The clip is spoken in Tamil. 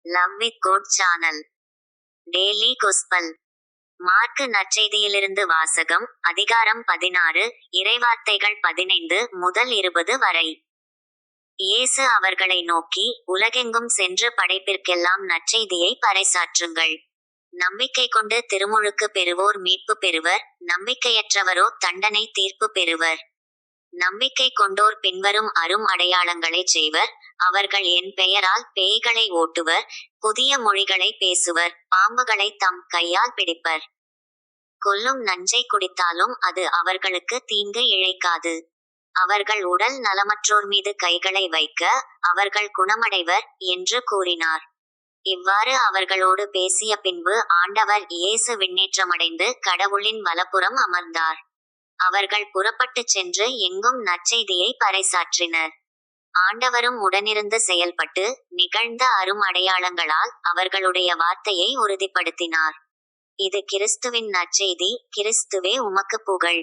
Love with God channel. Daily gospel. Mark நற்செய்தியிலிருந்து வாசகம். அதிகாரம் 16, இறைவார்த்தைகள் 15 முதல் 20 வரை. இயேசு அவர்களை நோக்கி, உலகெங்கும் சென்று படைப்பிற்கெல்லாம் நற்செய்தியை பறைசாற்றுங்கள். நம்பிக்கை கொண்டு திருமுழுக்கு பெறுவோர் மீட்பு பெறுவர், நம்பிக்கையற்றவரோ தண்டனை தீர்ப்பு பெறுவர். நம்பிக்கை கொண்டோர் பின்வரும் அரும் அடையாளங்களைச் செய்வர். அவர்கள் என் பெயரால் பேய்களை ஓட்டுவர், புதிய மொழிகளை பேசுவர், பாம்புகளை தம் கையால் பிடிப்பர். கொல்லும் நஞ்சை குடித்தாலும் அது அவர்களுக்கு தீங்கு இழைக்காது. அவர்கள் உடல் நலமற்றோர் மீது கைகளை வைக்க அவர்கள் குணமடைவர் என்று கூறினார். இவ்வாறு அவர்களோடு பேசிய பின்பு ஆண்டவர் இயேசு விண்ணேற்றமடைந்து கடவுளின் வலப்புறம் அமர்ந்தார். அவர்கள் புறப்பட்டுச் சென்று எங்கும் நற்செய்தியை பறைசாற்றினர். ஆண்டவரும் உடனிருந்து செயல்பட்டு நிகழ்ந்த அரும் அடையாளங்களால் அவர்களுடைய வார்த்தையை உறுதிப்படுத்தினார். இது கிறிஸ்துவின் நற்செய்தி. கிறிஸ்துவே உமக்கு புகழ்.